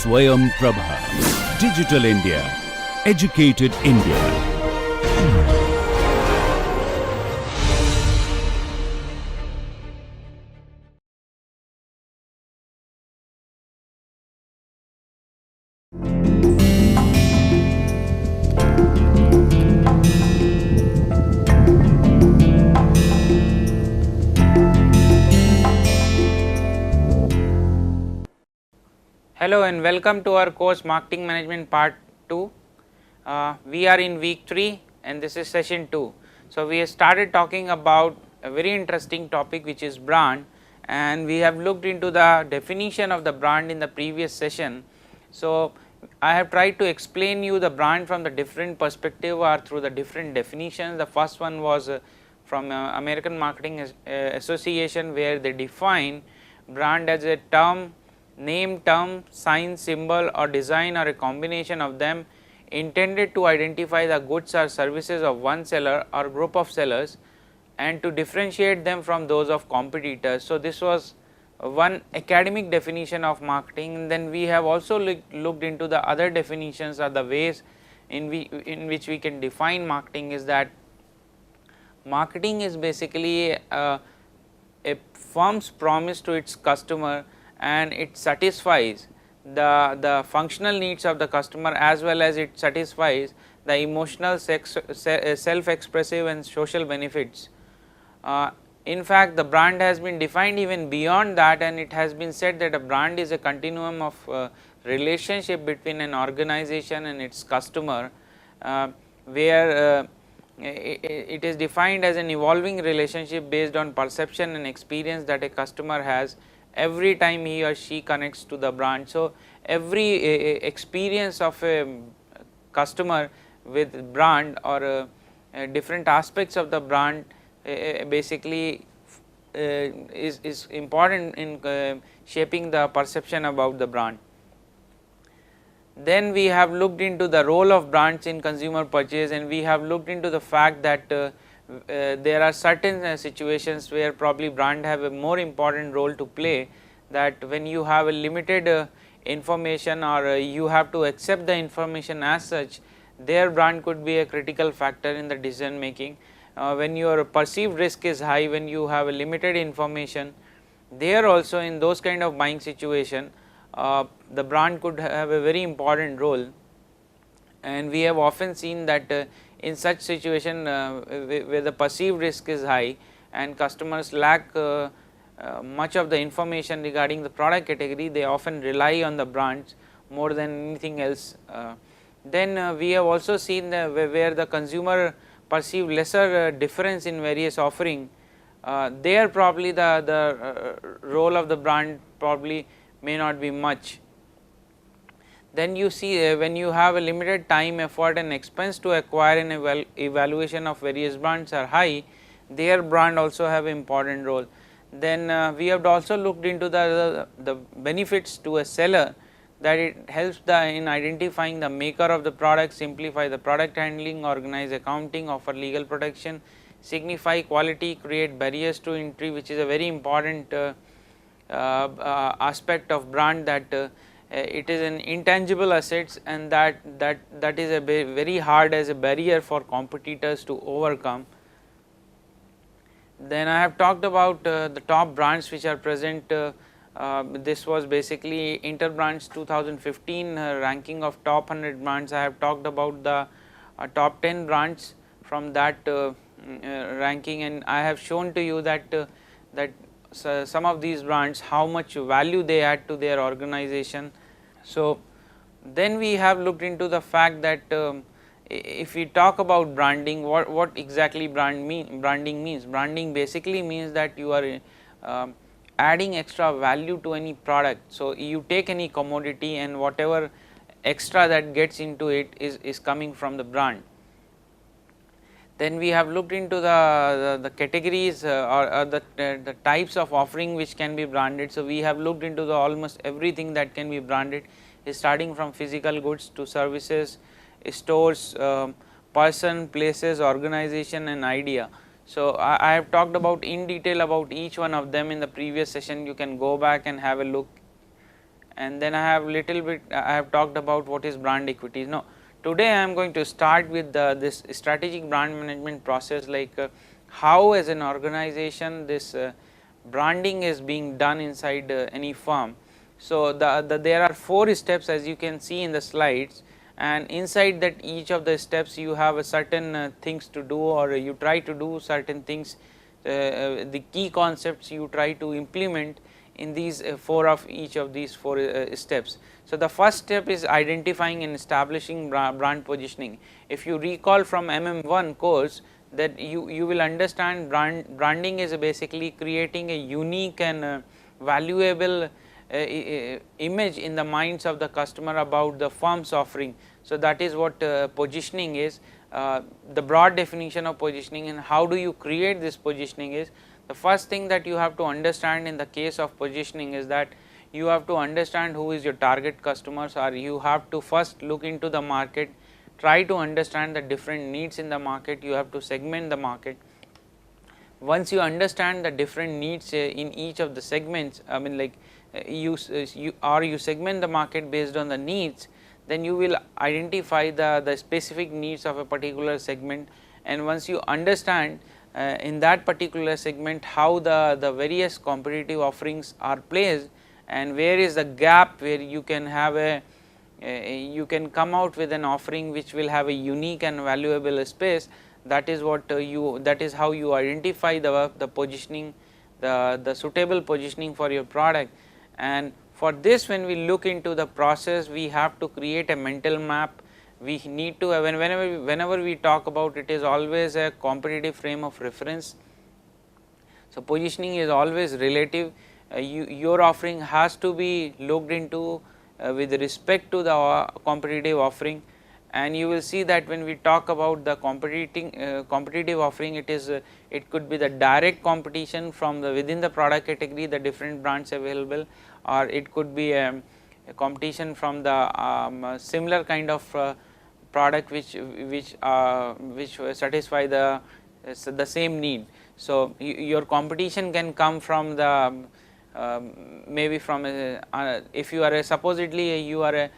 Swayam Prabha. Digital India. Educated India. Hello and welcome to our course Marketing Management Part 2. We are in week 3 and this is session 2. So, we have started talking about a very interesting topic which is brand, and we have looked into the definition of the brand in the previous session. So, I have tried to explain you the brand from the different perspective or through the different definitions. The first one was from American Marketing Association, where they define brand as a term, name, term, sign, symbol or design or a combination of them intended to identify the goods or services of one seller or group of sellers and to differentiate them from those of competitors. So, this was one academic definition of marketing. And then we have also looked into the other definitions or the ways in which we can define marketing. Is that marketing is basically a firm's promise to its customer, and it satisfies the functional needs of the customer as well as it satisfies the emotional, self-expressive and social benefits. In fact, the brand has been defined even beyond that, and it has been said that a brand is a continuum of relationship between an organization and its customer, where it is defined as an evolving relationship based on perception and experience that a customer has every time he or she connects to the brand. So, every experience of a customer with brand or different aspects of the brand basically is important in shaping the perception about the brand. Then we have looked into the role of brands in consumer purchase, and we have looked into the fact that there are certain situations where probably brand have a more important role to play, that when you have a limited information or you have to accept the information as such, their brand could be a critical factor in the decision making. When your perceived risk is high, when you have a limited information, there also in those kind of buying situation, the brand could have a very important role. And we have often seen that in such situation where the perceived risk is high and customers lack much of the information regarding the product category, they often rely on the brands more than anything else. Then we have also seen where the consumer perceive lesser difference in various offering, there probably the role of the brand probably may not be much. Then you see when you have a limited time, effort and expense to acquire an evaluation of various brands are high, their brand also have an important role. Then we have also looked into the benefits to a seller, that it helps in identifying the maker of the product, simplify the product handling, organize accounting, offer legal protection, signify quality, create barriers to entry, which is a very important aspect of brand, that it is an intangible assets, and that is a very hard as a barrier for competitors to overcome. Then I have talked about the top brands which are present. This was basically Interbrands 2015 ranking of top 100 brands. I have talked about the top 10 brands from that ranking, and I have shown to you that some of these brands, how much value they add to their organization. So, then we have looked into the fact that if we talk about branding, what exactly branding means. Branding basically means that you are adding extra value to any product. So, you take any commodity and whatever extra that gets into it is coming from the brand. Then we have looked into the categories or the types of offering which can be branded. So, we have looked into the almost everything that can be branded, starting from physical goods to services, stores, person, places, organization and idea. So, I have talked about in detail about each one of them in the previous session. You can go back and have a look and then I have little bit I have talked about what is brand equity. Now today I am going to start with this strategic brand management process, like how as an organization this branding is being done inside any firm. So there are 4 steps as you can see in the slides, and inside that each of the steps you have a certain things to do, or you try to do certain things, the key concepts you try to implement in these 4 of each of these 4 steps. So the first step is identifying and establishing brand positioning. If you recall from MM1 course, that you will understand branding is basically creating a unique and valuable image in the minds of the customer about the firm's offering. So that is what positioning is. The broad definition of positioning and how do you create this positioning is, the first thing that you have to understand in the case of positioning is that you have to understand who is your target customers, or you have to first look into the market, try to understand the different needs in the market, you have to segment the market. Once you understand the different needs in each of the segments, I mean like you segment the market based on the needs, then you will identify the specific needs of a particular segment. And once you understand in that particular segment how the various competitive offerings are placed and where is the gap where you can have you can come out with an offering which will have a unique and valuable space, that is what that is how you identify the positioning, the suitable positioning for your product. And for this, when we look into the process, we have to create a mental map. We need to have, whenever we talk about it, is always a competitive frame of reference. So positioning is always relative. Your offering has to be looked into with respect to the competitive offering. And you will see that when we talk about the competitive offering, it could be the direct competition from the within the product category, the different brands available, or it could be a competition from the similar kind of product which satisfy the same need. So your competition can come from the maybe from if you are supposedly you are a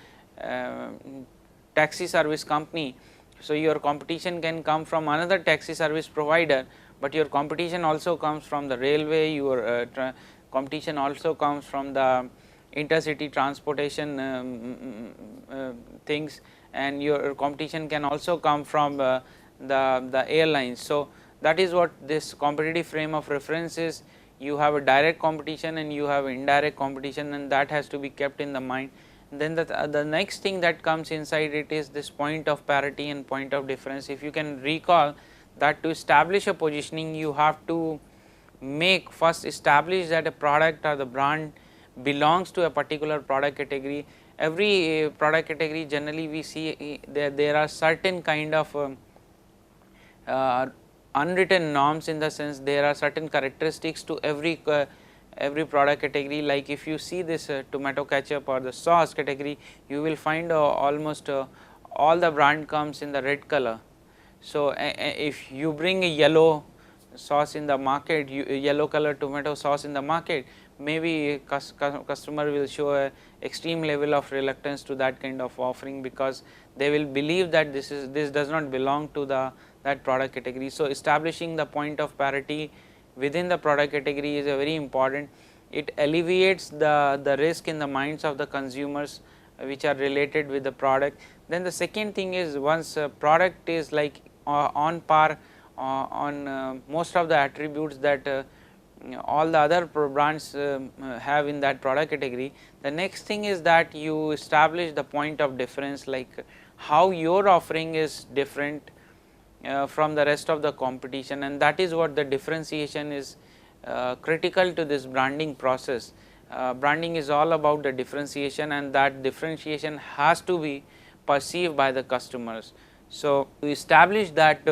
taxi service company, so your competition can come from another taxi service provider, but your competition also comes from the railway, your competition also comes from the intercity transportation things, and your competition can also come from the airlines. So that is what this competitive frame of reference is. You have a direct competition and you have indirect competition, and that has to be kept in the mind. Then the next thing that comes inside it is this point of parity and point of difference. If you can recall that to establish a positioning, you have to first establish that a product or the brand belongs to a particular product category. Every product category, generally we see there are certain kind of unwritten norms, in the sense there are certain characteristics to every product category. Like if you see this tomato ketchup or the sauce category, you will find almost all the brand comes in the red color. So if you bring a yellow sauce in the market, yellow color tomato sauce in the market, maybe customer will show a extreme level of reluctance to that kind of offering, because they will believe that this does not belong to that product category. So establishing the point of parity within the product category is a very important. It alleviates the risk in the minds of the consumers which are related with the product. Then the second thing is, once a product is like on par on most of the attributes that all the other brands have in that product category, the next thing is that you establish the point of difference, like how your offering is different from the rest of the competition, and that is what the differentiation is critical to this branding process. Branding is all about the differentiation, and that differentiation has to be perceived by the customers. So to establish that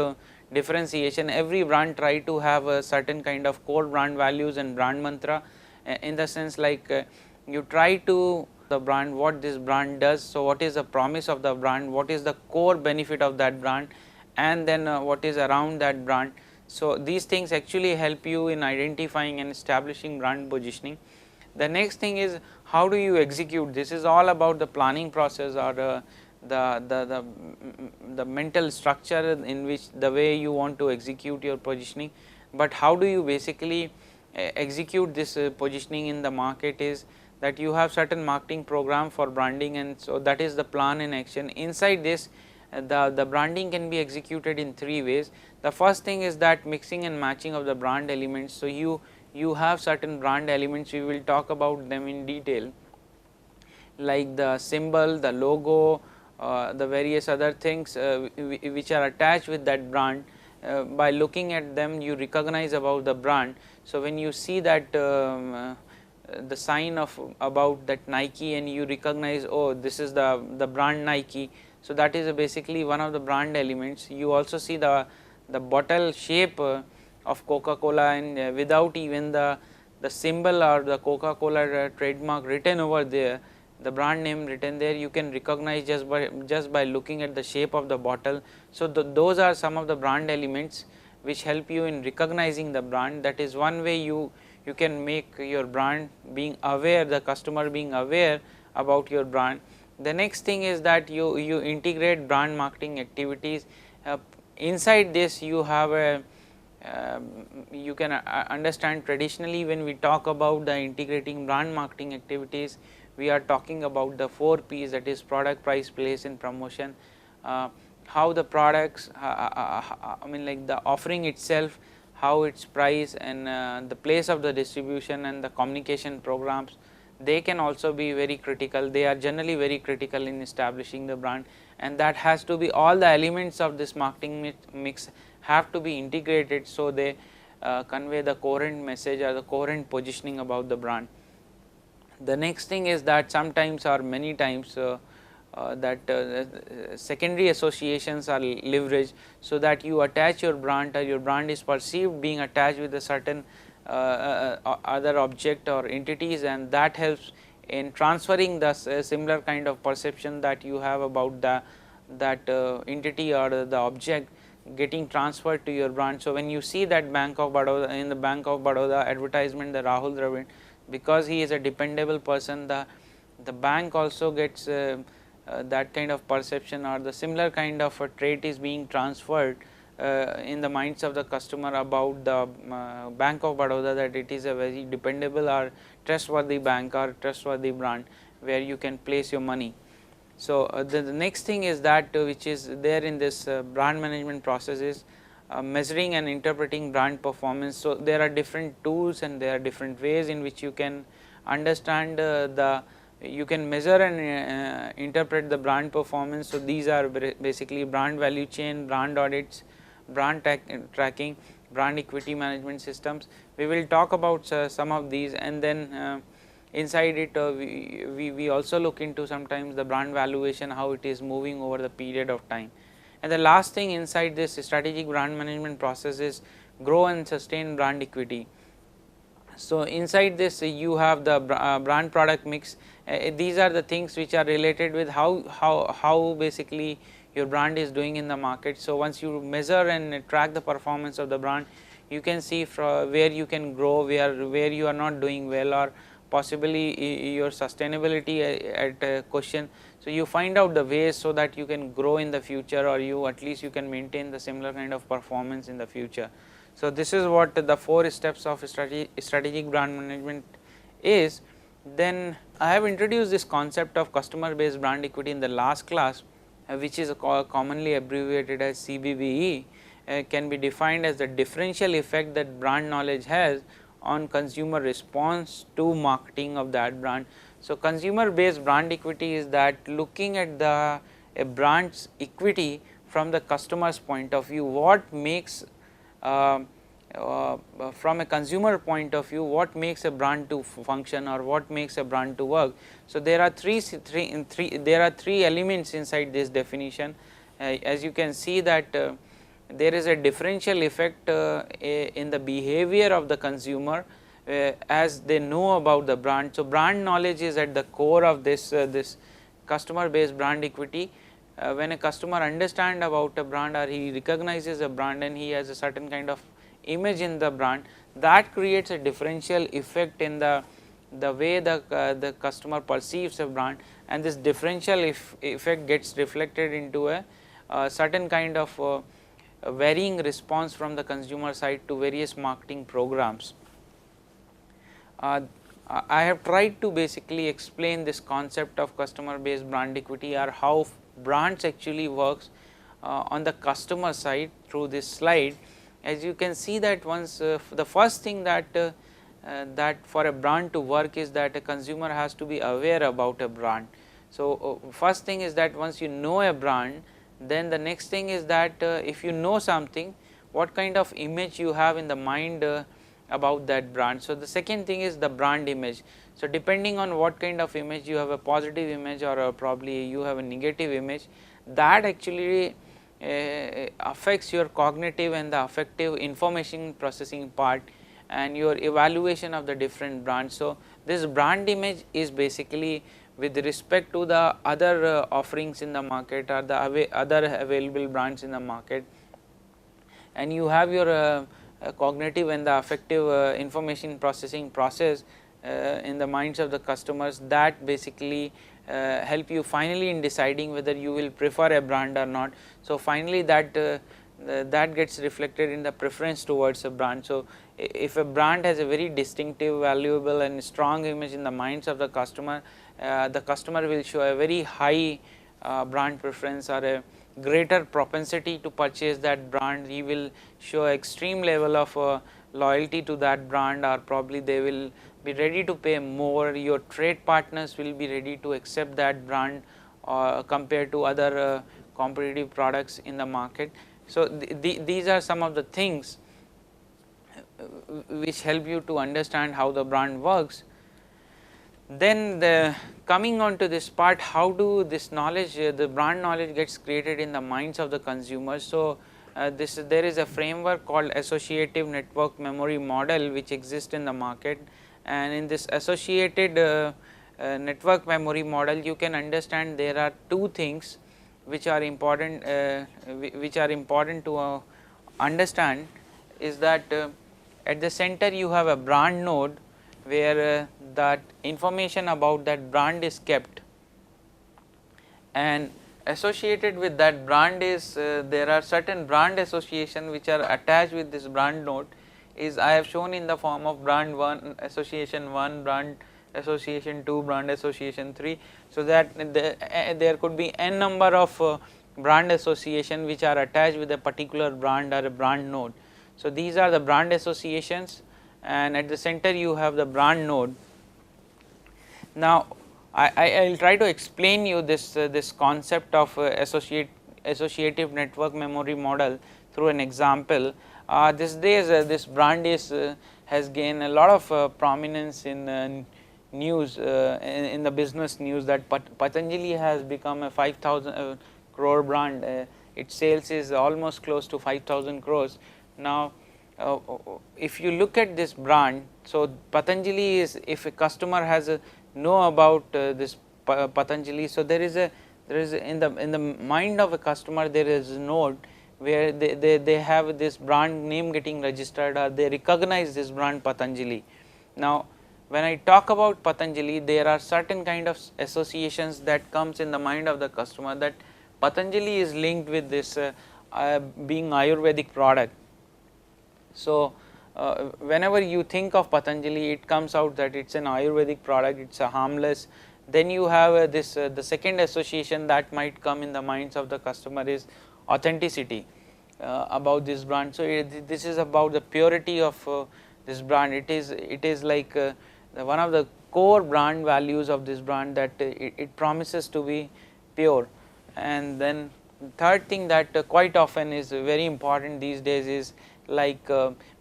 differentiation, every brand try to have a certain kind of core brand values and brand mantra, in the sense like you try to the brand, what this brand does. So what is the promise of the brand, what is the core benefit of that brand, and then what is around that brand. So these things actually help you in identifying and establishing brand positioning. The next thing is how do you execute. This is all about the planning process or the mental structure in which the way you want to execute your positioning, but how do you basically execute this positioning in the market is that you have certain marketing program for branding, and so that is the plan in action. Inside this the branding can be executed in three ways. The first thing is that mixing and matching of the brand elements. So you have certain brand elements, we will talk about them in detail, like the symbol, the logo, the various other things which are attached with that brand. By looking at them you recognize about the brand. So when you see that the sign of about that Nike and you recognize, oh, this is the brand Nike, so that is basically one of the brand elements. You also see the bottle shape of Coca-Cola, and without even the symbol or the Coca-Cola trademark written over there, the brand name written there, you can recognize just by looking at the shape of the bottle. So those are some of the brand elements which help you in recognizing the brand. That is one way you can make your brand being aware, the customer being aware about your brand. The next thing is that you integrate brand marketing activities. Inside this you have a you can understand traditionally when we talk about the integrating brand marketing activities, we are talking about the 4 P's, that is product, price, place and promotion. How the products, I mean like the offering itself, how its price and the place of the distribution and the communication programs, they can also be very critical. They are generally very critical in establishing the brand, and that has to be all the elements of this marketing mix have to be integrated, so they convey the coherent message or the coherent positioning about the brand. The next thing is that sometimes or many times secondary associations are leveraged, so that you attach your brand or your brand is perceived being attached with a certain other object or entities, and that helps in transferring the similar kind of perception that you have about that entity or the object getting transferred to your brand. So when you see that Bank of Baroda, in the Bank of Baroda advertisement, the Rahul Dravid, because he is a dependable person, the bank also gets that kind of perception, or the similar kind of a trait is being transferred in the minds of the customer about the Bank of Baroda, that it is a very dependable or trustworthy bank or trustworthy brand where you can place your money. So the next thing is that which is there in this brand management process is measuring and interpreting brand performance. So there are different tools and there are different ways in which you can understand you can measure and interpret the brand performance. So these are basically brand value chain, brand audits, brand tracking, brand equity management systems. We will talk about some of these, and then inside it we also look into sometimes the brand valuation, how it is moving over the period of time. And the last thing inside this strategic brand management process is grow and sustain brand equity. So inside this you have the brand product mix. These are the things which are related with how basically your brand is doing in the market. So once you measure and track the performance of the brand, you can see from where you can grow, where you are not doing well, or possibly your sustainability at question. So you find out the ways so that you can grow in the future, or you at least you can maintain the similar kind of performance in the future. So this is what the 4 steps of strategic brand management is. Then I have introduced this concept of customer based brand equity in the last class, which is commonly abbreviated as CBBE. Can be defined as the differential effect that brand knowledge has on consumer response to marketing of that brand. So consumer based brand equity is that looking at a brand's equity from the customer's point of view, what makes from a consumer point of view, what makes a brand to function or what makes a brand to work. So there are three elements inside this definition. As you can see that there is a differential effect in the behavior of the consumer as they know about the brand. So brand knowledge is at the core of this customer based brand equity. When a customer understands about a brand, or he recognizes a brand and he has a certain kind of image in the brand, that creates a differential effect in the the way the customer perceives a brand, and this differential effect gets reflected into a certain kind of a varying response from the consumer side to various marketing programs. I have tried to basically explain this concept of customer based brand equity, or how brands actually works on the customer side through this slide. As you can see that once the first thing that for a brand to work is that a consumer has to be aware about a brand. So, first thing is that once you know a brand, then the next thing is that if you know something, what kind of image you have in the mind about that brand. So, the second thing is the brand image. So, depending on what kind of image you have, a positive image or probably you have a negative image, that actually affects your cognitive and the affective information processing part and your evaluation of the different brands. So, this brand image is basically with respect to the other offerings in the market or the other available brands in the market, and you have your cognitive and the affective information processing process in the minds of the customers that basically help you finally in deciding whether you will prefer a brand or not. So, finally that that gets reflected in the preference towards a brand. So, if a brand has a very distinctive, valuable and strong image in the minds of the customer will show a very high brand preference or a greater propensity to purchase that brand. He will show extreme level of loyalty to that brand, or probably they will be ready to pay more. Your trade partners will be ready to accept that brand compared to other competitive products in the market. So, these are some of the things which help you to understand how the brand works. Then coming on to this part, how do this knowledge, the brand knowledge gets created in the minds of the consumers. So, there is a framework called associative network memory model which exists in the market, and in this associated network memory model you can understand there are two things which are important to understand. Is that at the center you have a brand node where that information about that brand is kept, and associated with that brand is there are certain brand association which are attached with this brand node. Is I have shown in the form of brand 1 association 1, brand association 2, brand association 3. So, that there could be n number of brand association which are attached with a particular brand or a brand node. So, these are the brand associations, and at the center you have the brand node. Now, I will try to explain you this concept of associative network memory model through an example. These days this brand has gained a lot of prominence in news, in the business news, that Patanjali has become a 5,000 crore brand. Its sales is almost close to 5,000 crores. Now, if you look at this brand, so Patanjali is, if a customer has know about this Patanjali, so there is in the mind of a customer there is a node where they have this brand name getting registered, or they recognize this brand Patanjali. Now, when I talk about Patanjali, there are certain kind of associations that comes in the mind of the customer, that Patanjali is linked with this being Ayurvedic product. So, whenever you think of Patanjali, it comes out that it is an Ayurvedic product, it is a harmless. Then you have this the second association that might come in the minds of the customer is authenticity about this brand. So, this is about the purity of this brand. It is like one of the core brand values of this brand, that it promises to be pure. And then third thing that quite often is very important these days is like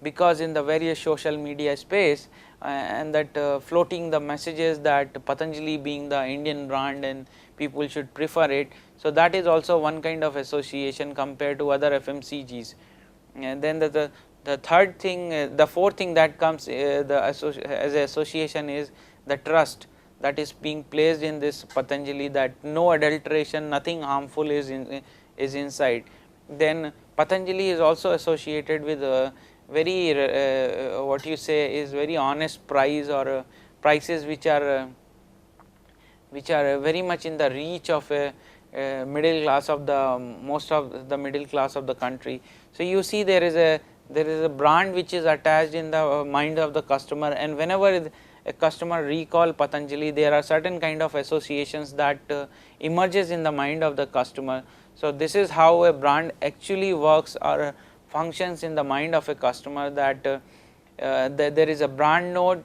because in the various social media space and that floating the messages that Patanjali being the Indian brand and people should prefer it. So, that is also one kind of association compared to other FMCGs. And then the third thing, the fourth thing that comes as an association is the trust that is being placed in this Patanjali, that no adulteration, nothing harmful is inside. Then Patanjali is also associated with a very what you say is very honest price, or prices which are very much in the reach of a middle class of the most of the middle class of the country. So, you see there is a brand which is attached in the mind of the customer, and whenever a customer recall Patanjali, there are certain kind of associations that emerges in the mind of the customer. So, this is how a brand actually works or functions in the mind of a customer, that there is a brand note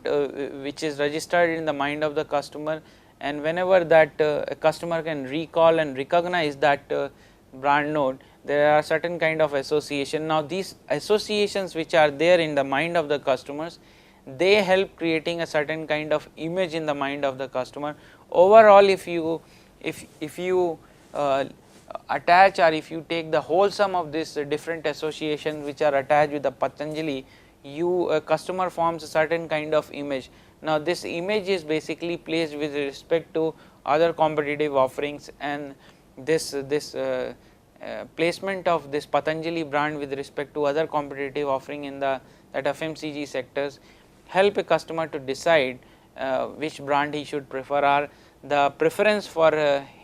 which is registered in the mind of the customer, and whenever that a customer can recall and recognize that brand note, there are certain kind of association. Now, these associations which are there in the mind of the customers, they help creating a certain kind of image in the mind of the customer. Overall, if you attach, or if you take the whole sum of this different associations which are attached with the Patanjali, a customer forms a certain kind of image. Now, this image is basically placed with respect to other competitive offerings, and this placement of this Patanjali brand with respect to other competitive offering in that FMCG sectors help a customer to decide which brand he should prefer, or the preference for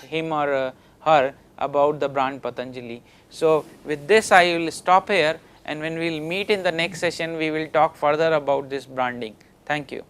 him or her about the brand Patanjali. So, with this I will stop here, and when we will meet in the next session, we will talk further about this branding. Thank you.